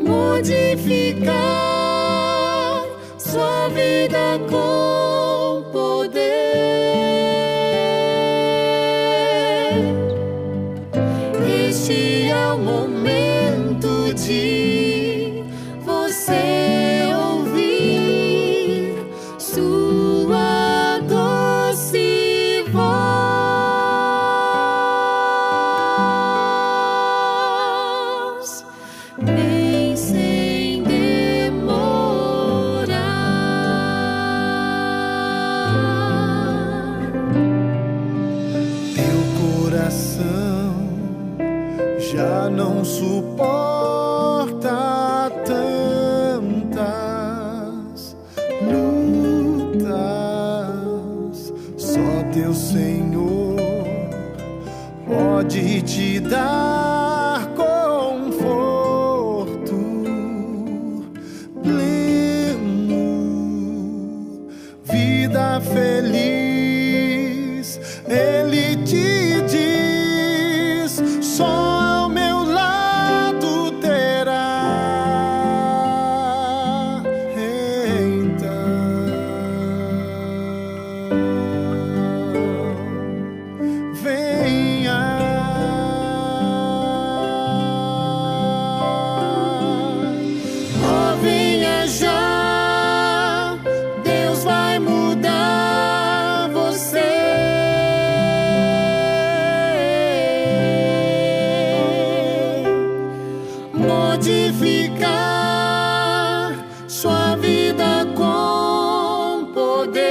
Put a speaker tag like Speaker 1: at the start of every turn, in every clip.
Speaker 1: Modificar sua vida com poder. Este é o momento de você ouvir sua doce voz. Nem sem demorar.
Speaker 2: Teu coração já não suporta tantas lutas. Só teu Senhor pode te dar conforto pleno, vida feliz. Ele te diz: só ao meu lado terá. Então, venha. Oh, venha já, Deus vai mudar você. Modificar sua vida com poder.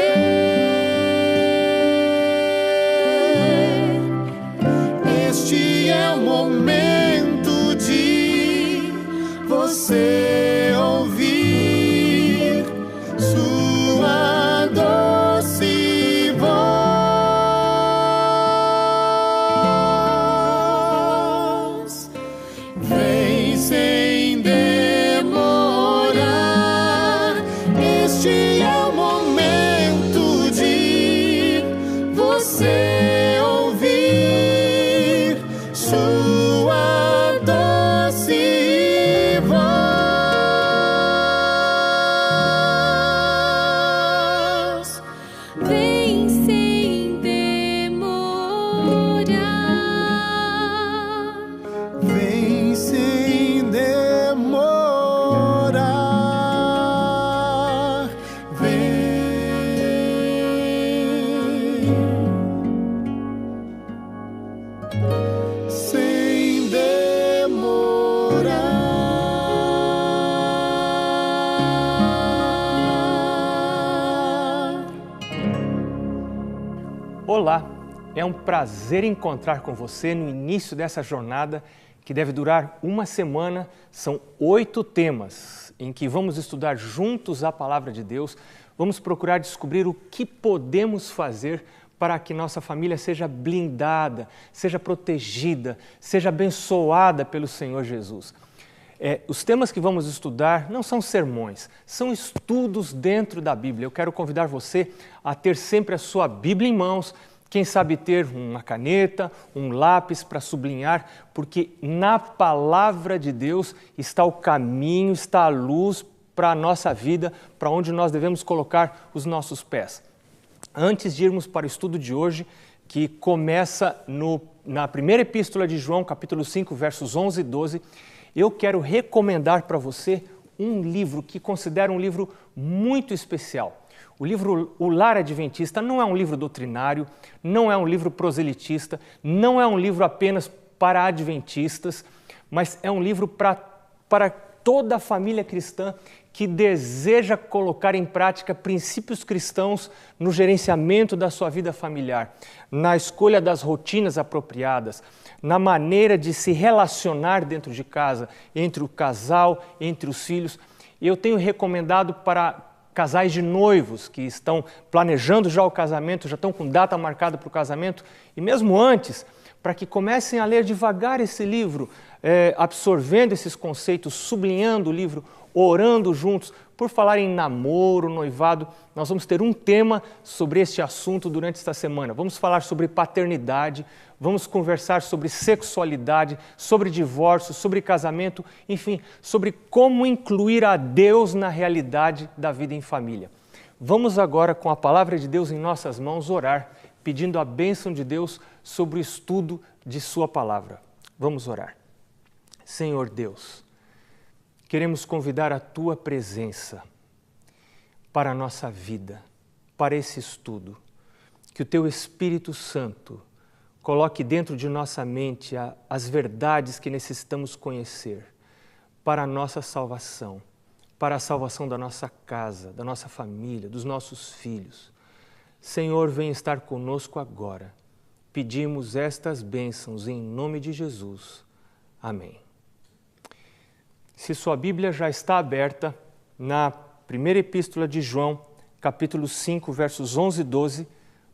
Speaker 2: Este é o momento de você ouvir sua doce voz. Vem sem demorar. Este é o momento de você ouvir sua doce voz. Vem sem demorar. Vem sem demorar. Vem sem demorar.
Speaker 3: Olá, é um prazer encontrar com você no início dessa jornada que deve durar uma semana. São 8 temas em que vamos estudar juntos a Palavra de Deus, vamos procurar descobrir o que podemos fazer para que nossa família seja blindada, seja protegida, seja abençoada pelo Senhor Jesus. Os temas que vamos estudar não são sermões, são estudos dentro da Bíblia. Eu quero convidar você a ter sempre a sua Bíblia em mãos, quem sabe ter uma caneta, um lápis para sublinhar, porque na Palavra de Deus está o caminho, está a luz para a nossa vida, para onde nós devemos colocar os nossos pés. Antes de irmos para o estudo de hoje, que começa na primeira epístola de João, capítulo 5, versos 11 e 12, eu quero recomendar para você um livro que considero um livro muito especial. O livro O Lar Adventista não é um livro doutrinário, não é um livro proselitista, não é um livro apenas para adventistas, mas é um livro para toda a família cristã que deseja colocar em prática princípios cristãos no gerenciamento da sua vida familiar, na escolha das rotinas apropriadas, na maneira de se relacionar dentro de casa, entre o casal, entre os filhos. Eu tenho recomendado para casais de noivos que estão planejando já o casamento, já estão com data marcada para o casamento, e mesmo antes, para que comecem a ler devagar esse livro, absorvendo esses conceitos, sublinhando o livro, orando juntos. Por falar em namoro, noivado, nós vamos ter um tema sobre este assunto durante esta semana. Vamos falar sobre paternidade, vamos conversar sobre sexualidade, sobre divórcio, sobre casamento, enfim, sobre como incluir a Deus na realidade da vida em família. Vamos agora, com a palavra de Deus em nossas mãos, orar, pedindo a bênção de Deus sobre o estudo de sua palavra. Vamos orar. Senhor Deus, queremos convidar a Tua presença para a nossa vida, para esse estudo. Que o Teu Espírito Santo coloque dentro de nossa mente as verdades que necessitamos conhecer para a nossa salvação, para a salvação da nossa casa, da nossa família, dos nossos filhos. Senhor, vem estar conosco agora. Pedimos estas bênçãos em nome de Jesus. Amém. Se sua Bíblia já está aberta, na primeira epístola de João, capítulo 5, versos 11 e 12,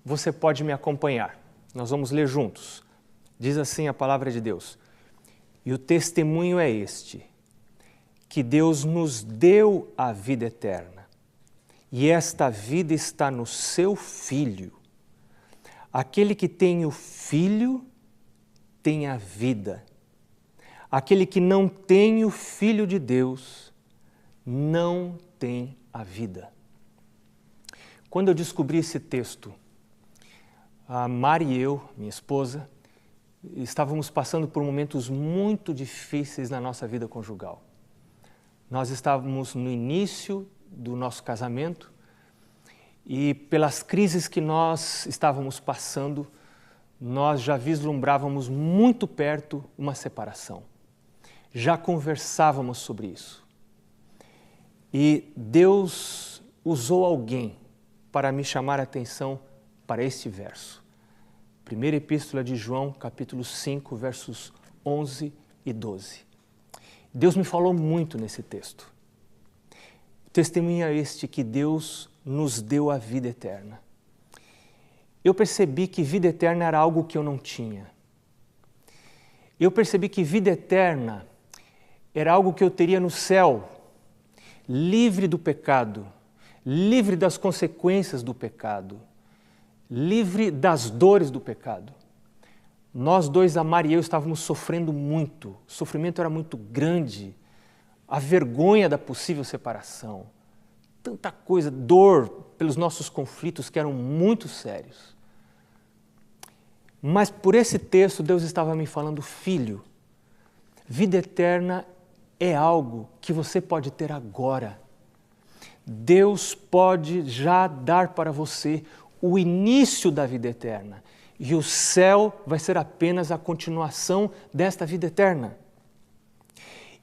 Speaker 3: você pode me acompanhar. Nós vamos ler juntos. Diz assim a palavra de Deus: E o testemunho é este, que Deus nos deu a vida eterna, e esta vida está no seu Filho. Aquele que tem o Filho tem a vida. Aquele que não tem o Filho de Deus não tem a vida. Quando eu descobri esse texto, a Mari e eu, minha esposa, estávamos passando por momentos muito difíceis na nossa vida conjugal. Nós estávamos no início do nosso casamento e pelas crises que nós estávamos passando, nós já vislumbrávamos muito perto uma separação. Já conversávamos sobre isso. E Deus usou alguém para me chamar a atenção para este verso. Primeira Epístola de João, capítulo 5, versos 11 e 12. Deus me falou muito nesse texto. O testemunho é este, que Deus nos deu a vida eterna. Eu percebi que vida eterna era algo que eu não tinha. Eu percebi que vida eterna era algo que eu teria no céu, livre do pecado, livre das consequências do pecado, livre das dores do pecado. Nós dois, a Mari e eu, estávamos sofrendo muito, o sofrimento era muito grande, a vergonha da possível separação, tanta coisa, dor pelos nossos conflitos que eram muito sérios. Mas por esse texto Deus estava me falando: filho, vida eterna é algo que você pode ter agora. Deus pode já dar para você o início da vida eterna. E o céu vai ser apenas a continuação desta vida eterna.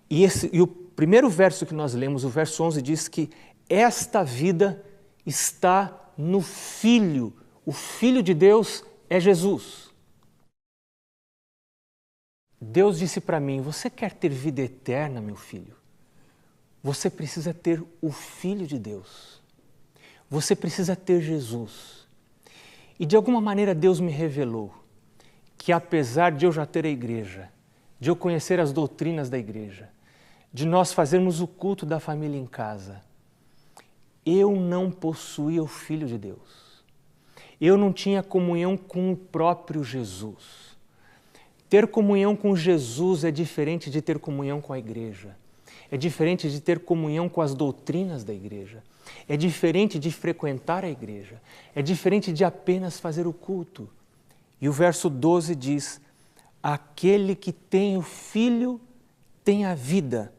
Speaker 3: E o primeiro verso que nós lemos, o verso 11, diz que esta vida está no Filho. O Filho de Deus é Jesus. Deus disse para mim: você quer ter vida eterna, meu filho? Você precisa ter o Filho de Deus. Você precisa ter Jesus. E de alguma maneira Deus me revelou que, apesar de eu já ter a igreja, de eu conhecer as doutrinas da igreja, de nós fazermos o culto da família em casa, eu não possuía o Filho de Deus. Eu não tinha comunhão com o próprio Jesus. Ter comunhão com Jesus é diferente de ter comunhão com a igreja. É diferente de ter comunhão com as doutrinas da igreja. É diferente de frequentar a igreja. É diferente de apenas fazer o culto. E o verso 12 diz: aquele que tem o Filho tem a vida.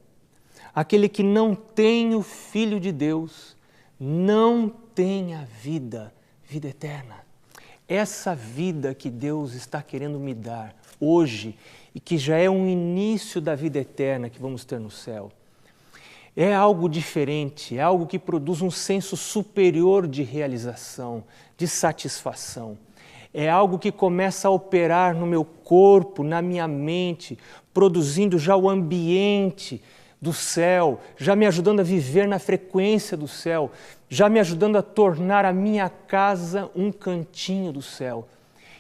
Speaker 3: Aquele que não tem o Filho de Deus não tem a vida, vida eterna. Essa vida que Deus está querendo me dar hoje e que já é um início da vida eterna que vamos ter no céu, é algo diferente, é algo que produz um senso superior de realização, de satisfação. É algo que começa a operar no meu corpo, na minha mente, produzindo já o ambiente do céu, já me ajudando a viver na frequência do céu, já me ajudando a tornar a minha casa um cantinho do céu.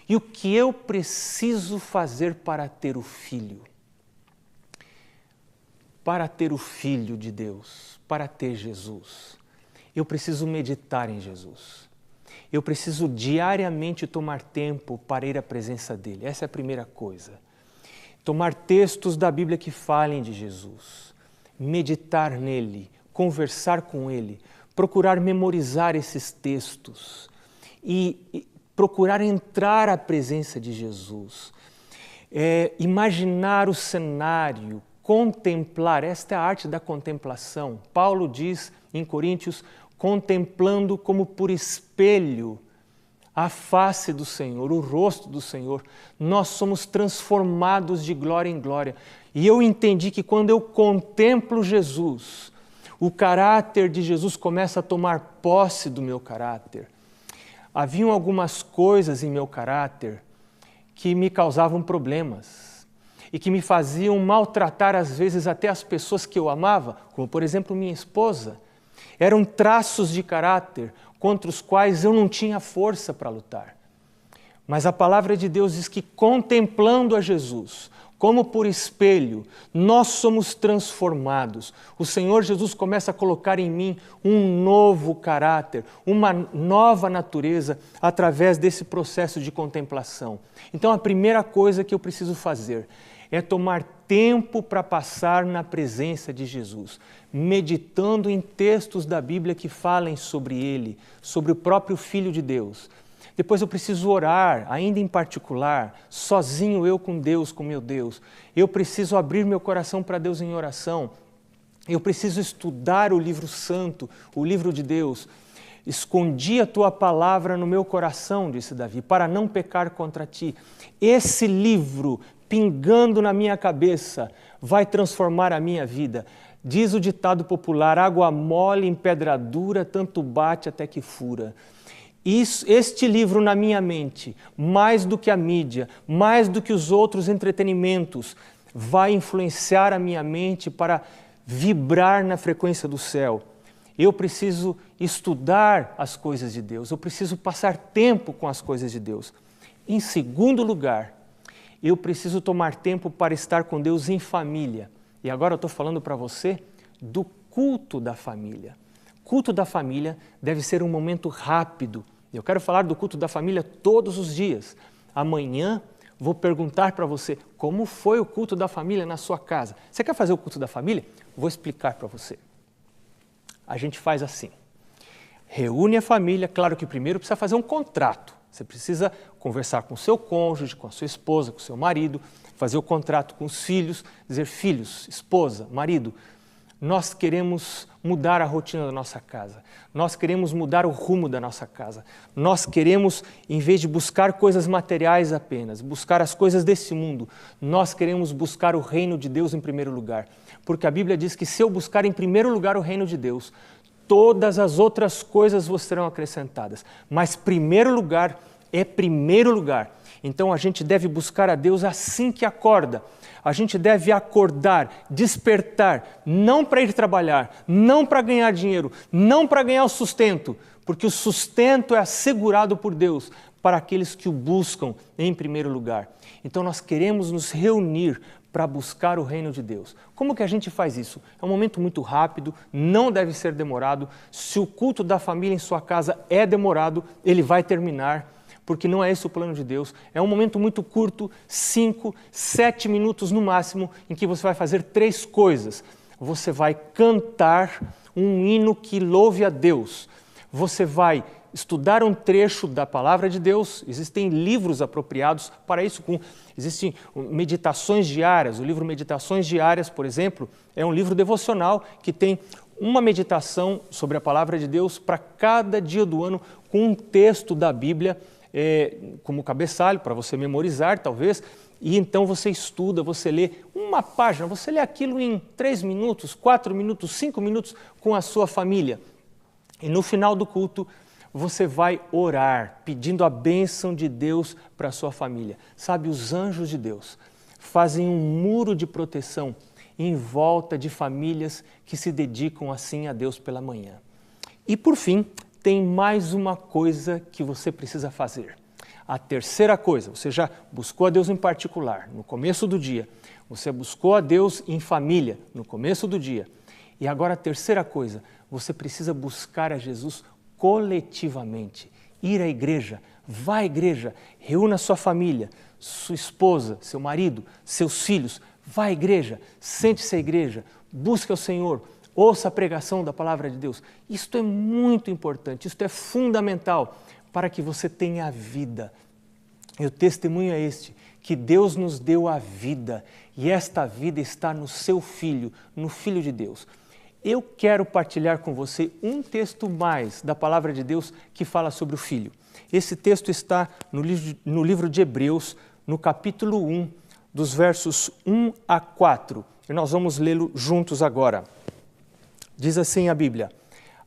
Speaker 3: E o que eu preciso fazer para ter o Filho? Para ter o Filho de Deus, para ter Jesus, eu preciso meditar em Jesus. Eu preciso diariamente tomar tempo para ir à presença dEle. Essa é a primeira coisa. Tomar textos da Bíblia que falem de Jesus, meditar nele, conversar com ele, procurar memorizar esses textos e procurar entrar à presença de Jesus, imaginar o cenário, contemplar, esta é a arte da contemplação. Paulo diz em Coríntios, contemplando como por espelho a face do Senhor, o rosto do Senhor, nós somos transformados de glória em glória. E eu entendi que quando eu contemplo Jesus, o caráter de Jesus começa a tomar posse do meu caráter. Haviam algumas coisas em meu caráter que me causavam problemas e que me faziam maltratar às vezes até as pessoas que eu amava, como por exemplo minha esposa. Eram traços de caráter contra os quais eu não tinha força para lutar. Mas a palavra de Deus diz que contemplando a Jesus, como por espelho, nós somos transformados. O Senhor Jesus começa a colocar em mim um novo caráter, uma nova natureza através desse processo de contemplação. Então a primeira coisa que eu preciso fazer é tomar tempo para passar na presença de Jesus, meditando em textos da Bíblia que falem sobre Ele, sobre o próprio Filho de Deus. Depois eu preciso orar, ainda em particular, sozinho eu com Deus, com meu Deus. Eu preciso abrir meu coração para Deus em oração. Eu preciso estudar o livro santo, o livro de Deus. Escondi a tua palavra no meu coração, disse Davi, para não pecar contra ti. Esse livro, pingando na minha cabeça, vai transformar a minha vida. Diz o ditado popular, água mole em pedra dura, tanto bate até que fura. Este livro na minha mente, mais do que a mídia, mais do que os outros entretenimentos, vai influenciar a minha mente para vibrar na frequência do céu. Eu preciso estudar as coisas de Deus, eu preciso passar tempo com as coisas de Deus. Em segundo lugar, eu preciso tomar tempo para estar com Deus em família. E agora eu estou falando para você do culto da família. Culto da família deve ser um momento rápido. Eu quero falar do culto da família todos os dias. Amanhã vou perguntar para você como foi o culto da família na sua casa. Você quer fazer o culto da família? Vou explicar para você. A gente faz assim. Reúne a família, claro que primeiro precisa fazer um contrato. Você precisa conversar com o seu cônjuge, com a sua esposa, com o seu marido, fazer o contrato com os filhos, dizer, filhos, esposa, marido, nós queremos mudar a rotina da nossa casa, nós queremos mudar o rumo da nossa casa, nós queremos, em vez de buscar coisas materiais apenas, buscar as coisas desse mundo, nós queremos buscar o reino de Deus em primeiro lugar, porque a Bíblia diz que se eu buscar em primeiro lugar o reino de Deus, todas as outras coisas vos serão acrescentadas, mas primeiro lugar é primeiro lugar. Então a gente deve buscar a Deus assim que acorda. A gente deve acordar, despertar, não para ir trabalhar, não para ganhar dinheiro, não para ganhar o sustento, porque o sustento é assegurado por Deus para aqueles que o buscam em primeiro lugar. Então nós queremos nos reunir para buscar o reino de Deus. Como que a gente faz isso? É um momento muito rápido, não deve ser demorado. Se o culto da família em sua casa é demorado, ele vai terminar, porque não é esse o plano de Deus. É um momento muito curto, 5, 7 minutos no máximo, em que você vai fazer 3 coisas. Você vai cantar um hino que louve a Deus. Você vai estudar um trecho da palavra de Deus. Existem livros apropriados para isso. Existem meditações diárias. O livro Meditações Diárias, por exemplo, é um livro devocional que tem uma meditação sobre a palavra de Deus para cada dia do ano, com um texto da Bíblia como cabeçalho, para você memorizar, talvez, e então você estuda, você lê uma página, você lê aquilo em 3 minutos, 4 minutos, 5 minutos com a sua família. E no final do culto, você vai orar, pedindo a bênção de Deus para a sua família. Sabe, os anjos de Deus fazem um muro de proteção em volta de famílias que se dedicam assim a Deus pela manhã. E por fim, tem mais uma coisa que você precisa fazer. A terceira coisa, você já buscou a Deus em particular, no começo do dia. Você buscou a Deus em família, no começo do dia. E agora a terceira coisa, você precisa buscar a Jesus coletivamente. Ir à igreja, vá à igreja, reúna sua família, sua esposa, seu marido, seus filhos, vá à igreja, sente-se à igreja, busque ao Senhor, ouça a pregação da palavra de Deus. Isto é muito importante, isto é fundamental para que você tenha a vida. E o testemunho é este, que Deus nos deu a vida e esta vida está no seu Filho, no Filho de Deus. Eu quero partilhar com você um texto mais da palavra de Deus que fala sobre o Filho. Esse texto está no livro de Hebreus, no capítulo 1, dos versos 1 a 4. E nós vamos lê-lo juntos agora. Diz assim a Bíblia: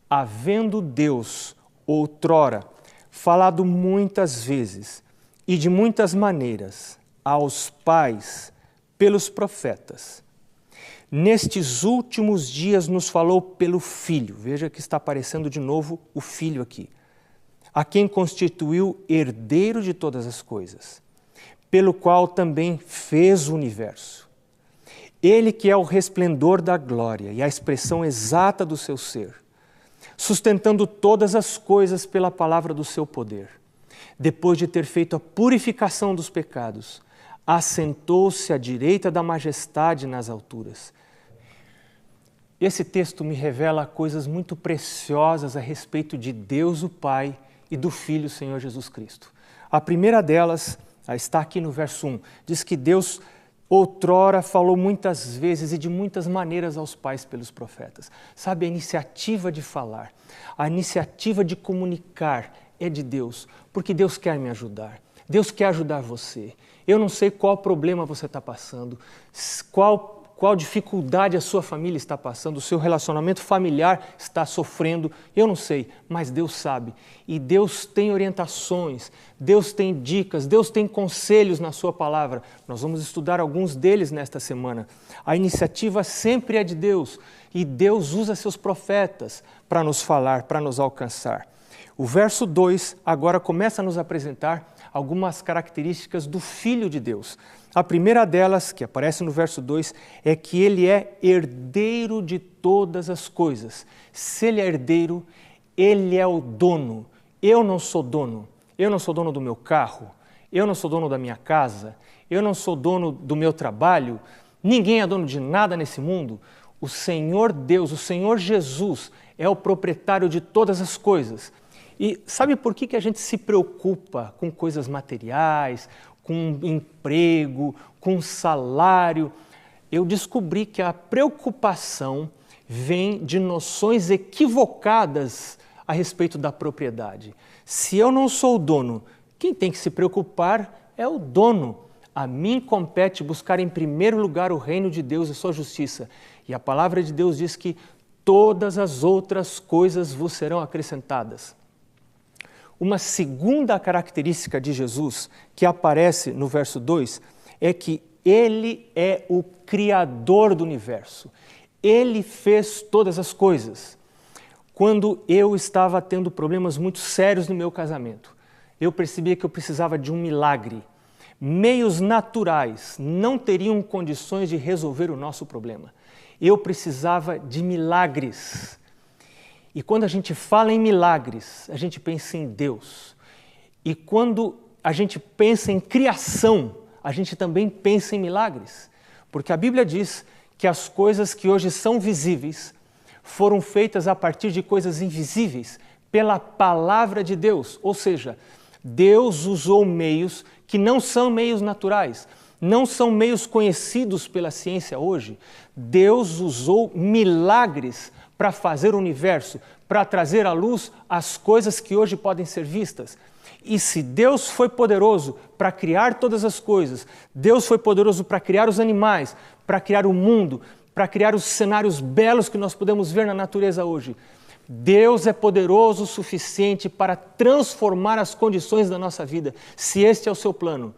Speaker 3: havendo Deus, outrora, falado muitas vezes e de muitas maneiras aos pais pelos profetas, nestes últimos dias nos falou pelo Filho. Veja que está aparecendo de novo o Filho aqui. A quem constituiu herdeiro de todas as coisas, pelo qual também fez o universo. Ele que é o resplendor da glória e a expressão exata do seu ser, sustentando todas as coisas pela palavra do seu poder. Depois de ter feito a purificação dos pecados, assentou-se à direita da majestade nas alturas. Esse texto me revela coisas muito preciosas a respeito de Deus o Pai e do Filho, Senhor Jesus Cristo. A primeira delas está aqui no verso 1. Diz que Deus outrora falou muitas vezes e de muitas maneiras aos pais pelos profetas. Sabe, a iniciativa de falar, a iniciativa de comunicar é de Deus, porque Deus quer me ajudar. Deus quer ajudar você. Eu não sei qual problema você está passando, qual dificuldade a sua família está passando, o seu relacionamento familiar está sofrendo, eu não sei, mas Deus sabe. E Deus tem orientações, Deus tem dicas, Deus tem conselhos na sua palavra. Nós vamos estudar alguns deles nesta semana. A iniciativa sempre é de Deus e Deus usa seus profetas para nos falar, para nos alcançar. O verso 2 agora começa a nos apresentar algumas características do Filho de Deus. A primeira delas, que aparece no verso 2, é que ele é herdeiro de todas as coisas. Se ele é herdeiro, ele é o dono. Eu não sou dono. Eu não sou dono do meu carro. Eu não sou dono da minha casa. Eu não sou dono do meu trabalho. Ninguém é dono de nada nesse mundo. O Senhor Deus, o Senhor Jesus, é o proprietário de todas as coisas. E sabe por que a gente se preocupa com coisas materiais, com emprego, com salário? Eu descobri que a preocupação vem de noções equivocadas a respeito da propriedade. Se eu não sou o dono, quem tem que se preocupar é o dono. A mim compete buscar em primeiro lugar o reino de Deus e sua justiça. E a palavra de Deus diz que todas as outras coisas vos serão acrescentadas. Uma segunda característica de Jesus, que aparece no verso 2, é que ele é o Criador do universo. Ele fez todas as coisas. Quando eu estava tendo problemas muito sérios no meu casamento, eu percebia que eu precisava de um milagre. Meios naturais não teriam condições de resolver o nosso problema. Eu precisava de milagres. E quando a gente fala em milagres, a gente pensa em Deus. E quando a gente pensa em criação, a gente também pensa em milagres. Porque a Bíblia diz que as coisas que hoje são visíveis foram feitas a partir de coisas invisíveis pela palavra de Deus. Ou seja, Deus usou meios que não são meios naturais, não são meios conhecidos pela ciência hoje. Deus usou milagres para fazer o universo, para trazer à luz as coisas que hoje podem ser vistas. E se Deus foi poderoso para criar todas as coisas, Deus foi poderoso para criar os animais, para criar o mundo, para criar os cenários belos que nós podemos ver na natureza hoje, Deus é poderoso o suficiente para transformar as condições da nossa vida, se este é o seu plano.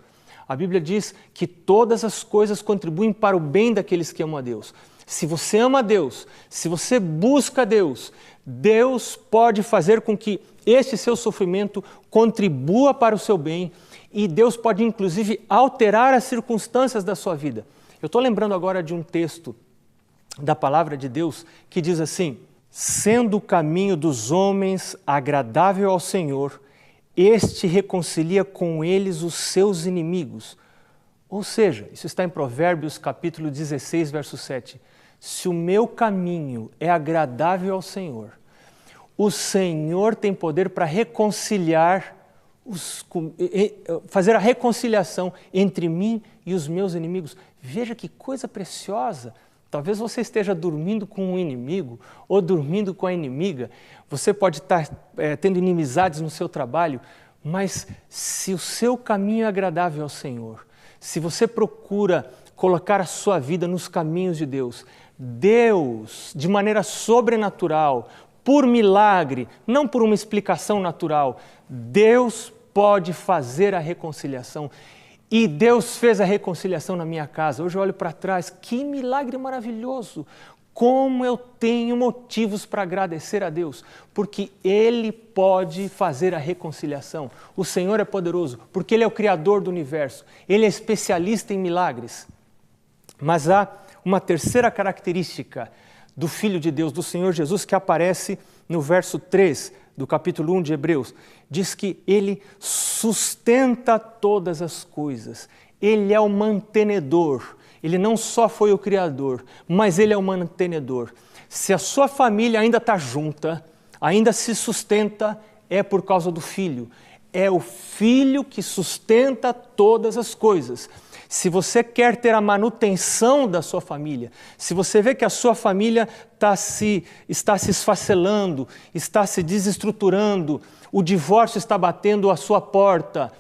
Speaker 3: A Bíblia diz que todas as coisas contribuem para o bem daqueles que amam a Deus. Se você ama a Deus, se você busca a Deus, Deus pode fazer com que este seu sofrimento contribua para o seu bem e Deus pode inclusive alterar as circunstâncias da sua vida. Eu estou lembrando agora de um texto da palavra de Deus que diz assim: sendo o caminho dos homens agradável ao Senhor, este reconcilia com eles os seus inimigos. Ou seja, isso está em Provérbios capítulo 16, verso 7. Se o meu caminho é agradável ao Senhor, o Senhor tem poder para reconciliar, fazer a reconciliação entre mim e os meus inimigos. Veja que coisa preciosa. Talvez você esteja dormindo com um inimigo ou dormindo com a inimiga. Você pode estar tendo inimizades no seu trabalho, mas se o seu caminho é agradável ao Senhor, se você procura colocar a sua vida nos caminhos de Deus, Deus, de maneira sobrenatural, por milagre, não por uma explicação natural, Deus pode fazer a reconciliação. E Deus fez a reconciliação na minha casa. Hoje eu olho para trás, que milagre maravilhoso! Como eu tenho motivos para agradecer a Deus, porque Ele pode fazer a reconciliação. O Senhor é poderoso, porque Ele é o Criador do universo. Ele é especialista em milagres. Mas há uma terceira característica do Filho de Deus, do Senhor Jesus, que aparece no verso 3 do capítulo 1 de Hebreus. Diz que Ele sustenta todas as coisas. Ele é o mantenedor. Ele não só foi o Criador, mas Ele é o mantenedor. Se a sua família ainda está junta, ainda se sustenta, é por causa do Filho. É o Filho que sustenta todas as coisas. Se você quer ter a manutenção da sua família, se você vê que a sua família está se esfacelando, está se desestruturando, o divórcio está batendo à sua porta,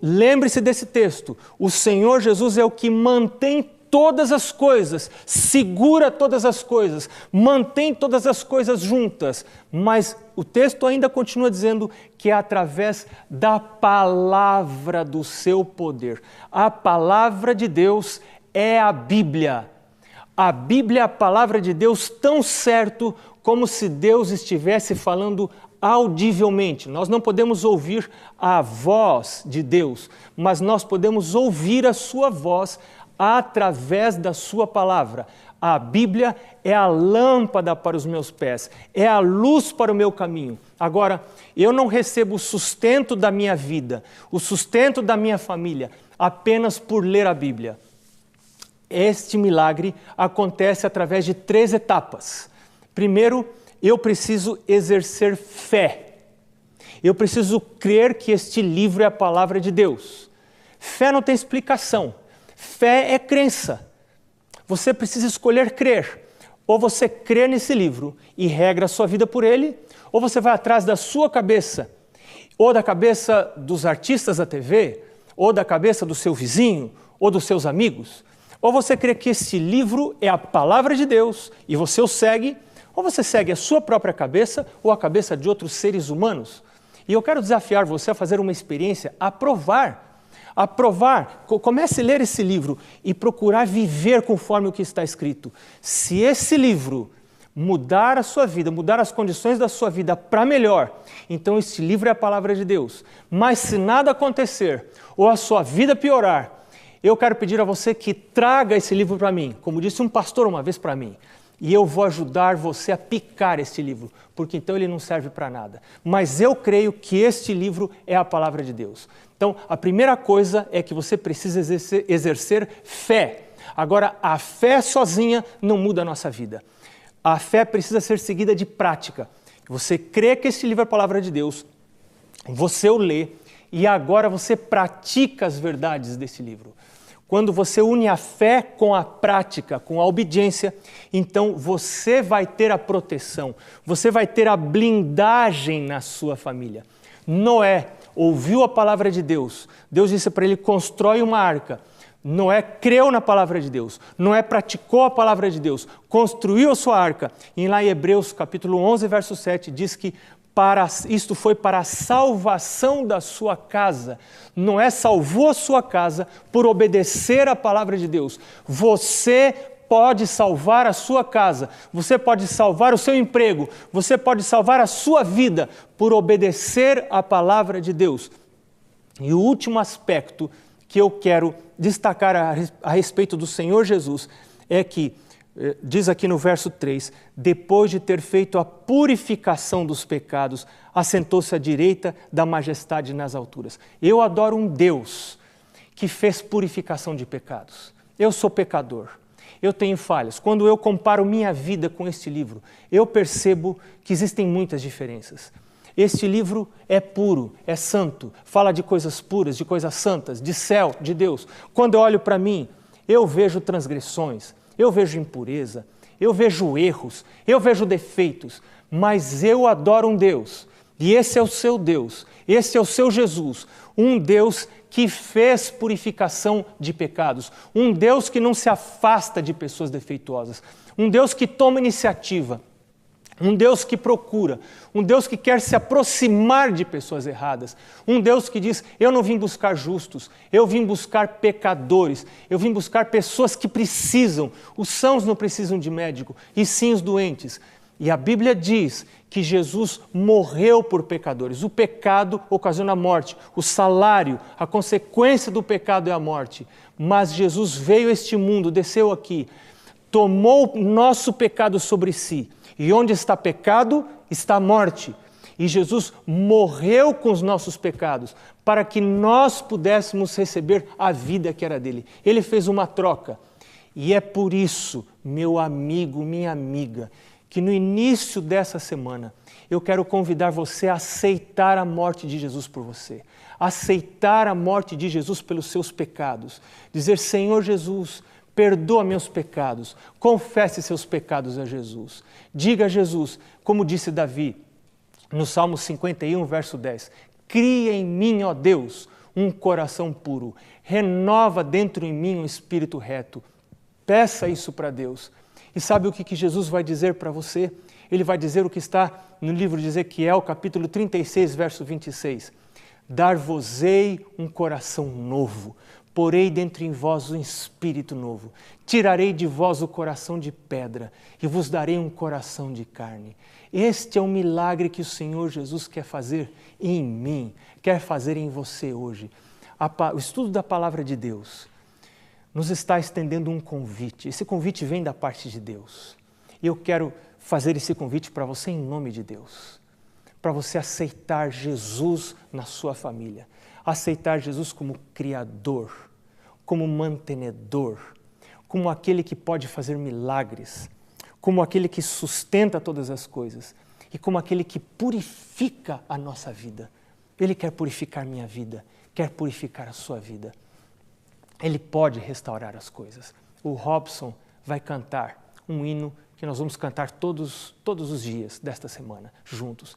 Speaker 3: lembre-se desse texto. O Senhor Jesus é o que mantém todas as coisas, segura todas as coisas, mantém todas as coisas juntas. Mas o texto ainda continua dizendo que é através da palavra do seu poder. A palavra de Deus é a Bíblia. A Bíblia é a palavra de Deus tão certo como se Deus estivesse falando audivelmente. Nós não podemos ouvir a voz de Deus, mas nós podemos ouvir a sua voz através da sua palavra. A Bíblia é a lâmpada para os meus pés, é a luz para o meu caminho. Agora, eu não recebo o sustento da minha vida, o sustento da minha família, apenas por ler a Bíblia. Este milagre acontece através de 3 etapas. Primeiro, eu preciso exercer fé. Eu preciso crer que este livro é a palavra de Deus. Fé não tem explicação. Fé é crença. Você precisa escolher crer. Ou você crê nesse livro e regra a sua vida por ele, ou você vai atrás da sua cabeça, ou da cabeça dos artistas da TV, ou da cabeça do seu vizinho, ou dos seus amigos. Ou você crê que esse livro é a palavra de Deus e você o segue, ou você segue a sua própria cabeça ou a cabeça de outros seres humanos. E eu quero desafiar você a fazer uma experiência, a provar. Comece a ler esse livro e procurar viver conforme o que está escrito. Se esse livro mudar a sua vida, mudar as condições da sua vida para melhor, então esse livro é a palavra de Deus. Mas se nada acontecer ou a sua vida piorar, eu quero pedir a você que traga esse livro para mim, como disse um pastor uma vez para mim, e eu vou ajudar você a picar este livro, porque então ele não serve para nada. Mas eu creio que este livro é a palavra de Deus. Então, a primeira coisa é que você precisa exercer fé. Agora, a fé sozinha não muda a nossa vida. A fé precisa ser seguida de prática. Você crê que este livro é a palavra de Deus, você o lê e agora você pratica as verdades desse livro. Quando você une a fé com a prática, com a obediência, então você vai ter a proteção, você vai ter a blindagem na sua família. Noé ouviu a palavra de Deus, Deus disse para ele, constrói uma arca. Noé creu na palavra de Deus, Noé praticou a palavra de Deus, construiu a sua arca. E lá em Hebreus capítulo 11, verso 7, diz que isto foi para a salvação da sua casa. Noé salvou a sua casa por obedecer à palavra de Deus. Você pode salvar a sua casa, você pode salvar o seu emprego, você pode salvar a sua vida por obedecer à palavra de Deus. E o último aspecto que eu quero destacar a respeito do Senhor Jesus é que, diz aqui no verso 3, depois de ter feito a purificação dos pecados, assentou-se à direita da majestade nas alturas. Eu adoro um Deus que fez purificação de pecados. Eu sou pecador, eu tenho falhas. Quando eu comparo minha vida com este livro, eu percebo que existem muitas diferenças. Este livro é puro, é santo, fala de coisas puras, de coisas santas, de céu, de Deus. Quando eu olho para mim, eu vejo transgressões, eu vejo impureza, eu vejo erros, eu vejo defeitos, mas eu adoro um Deus, e esse é o seu Deus, esse é o seu Jesus, um Deus que fez purificação de pecados, um Deus que não se afasta de pessoas defeituosas, um Deus que toma iniciativa, um Deus que procura, um Deus que quer se aproximar de pessoas erradas, um Deus que diz, eu não vim buscar justos, eu vim buscar pecadores, eu vim buscar pessoas que precisam, os sãos não precisam de médico, e sim os doentes. E a Bíblia diz que Jesus morreu por pecadores. O pecado ocasiona a morte, o salário, a consequência do pecado é a morte. Mas Jesus veio a este mundo, desceu aqui, tomou nosso pecado sobre si. E onde está pecado, está a morte. E Jesus morreu com os nossos pecados, para que nós pudéssemos receber a vida que era dele. Ele fez uma troca. E é por isso, meu amigo, minha amiga, que no início dessa semana eu quero convidar você a aceitar a morte de Jesus por você. Aceitar a morte de Jesus pelos seus pecados. Dizer, Senhor Jesus, perdoa meus pecados, confesse seus pecados a Jesus. Diga a Jesus, como disse Davi, no Salmo 51, verso 10, cria em mim, ó Deus, um coração puro, renova dentro em mim um espírito reto. Peça isso para Deus. E sabe o que Jesus vai dizer para você? Ele vai dizer o que está no livro de Ezequiel, capítulo 36, verso 26. Dar-vos-ei um coração novo, porei dentro em vós um espírito novo. Tirarei de vós o coração de pedra e vos darei um coração de carne. Este é o milagre que o Senhor Jesus quer fazer em mim, quer fazer em você hoje. O estudo da palavra de Deus nos está estendendo um convite. Esse convite vem da parte de Deus. E eu quero fazer esse convite para você em nome de Deus. Para você aceitar Jesus na sua família. Aceitar Jesus como Criador, como mantenedor, como aquele que pode fazer milagres, como aquele que sustenta todas as coisas e como aquele que purifica a nossa vida. Ele quer purificar minha vida, quer purificar a sua vida. Ele pode restaurar as coisas. O Robson vai cantar um hino que nós vamos cantar todos os dias desta semana, juntos,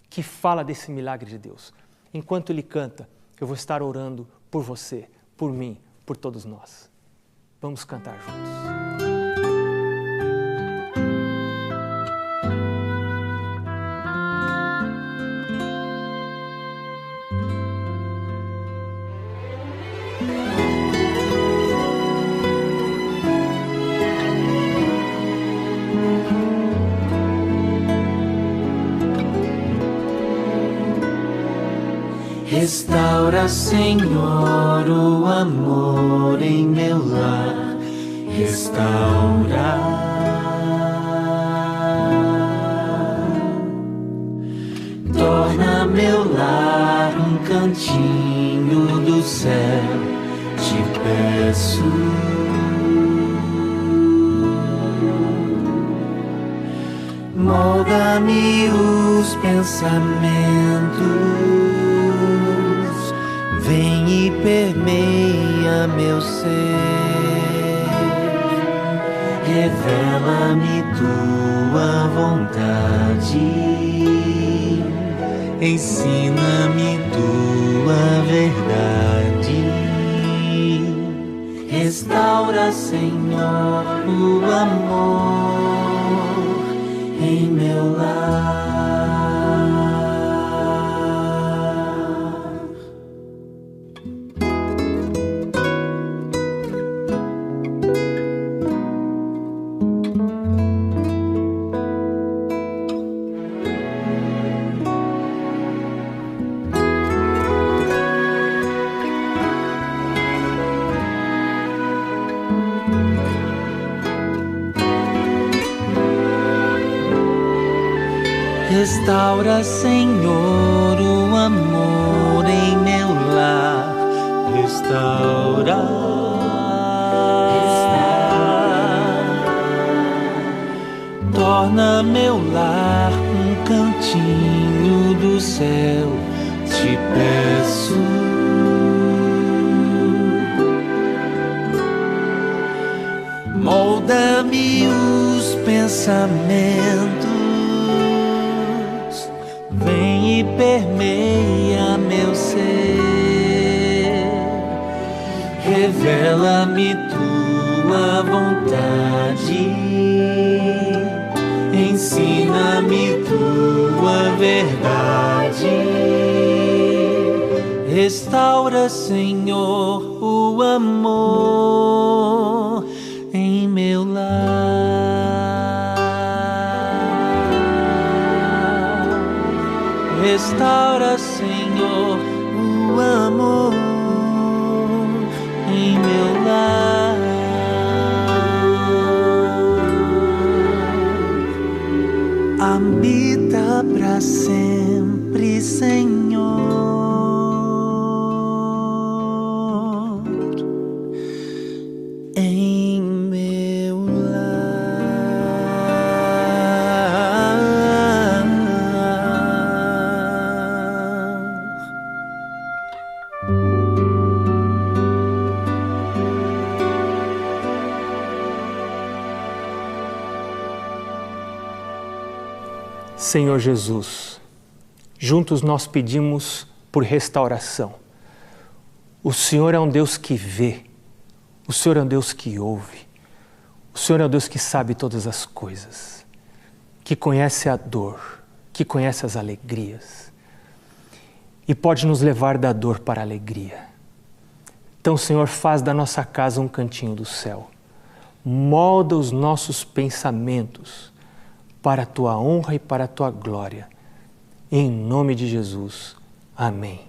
Speaker 3: que fala desse milagre de Deus. Enquanto ele canta, eu vou estar orando por você, por mim, por todos nós. Vamos cantar juntos.
Speaker 4: Restaura, Senhor, o amor em meu lar. Restaura. Torna meu lar um cantinho do céu. Te peço. Molda-me os pensamentos. Vem e permeia meu ser, revela-me tua vontade, ensina-me tua verdade. Restaura, Senhor, o amor em meu lar. Restaura, Senhor, o amor em meu lar. Restaura. Torna meu lar um cantinho do céu, te peço. Molda-me os pensamentos, vem e permeia meu ser. Revela-me tua vontade, ensina-me tua verdade. Restaura, Senhor, o amor em meu lar. Restaura, Senhor, o amor em meu lar. Habita para sempre, Senhor, em meu lar.
Speaker 3: Senhor Jesus, juntos nós pedimos por restauração. O Senhor é um Deus que vê, o Senhor é um Deus que ouve, o Senhor é um Deus que sabe todas as coisas, que conhece a dor, que conhece as alegrias e pode nos levar da dor para a alegria. Então, Senhor, faz da nossa casa um cantinho do céu, molda os nossos pensamentos para a Tua honra e para a Tua glória. Em nome de Jesus. Amém.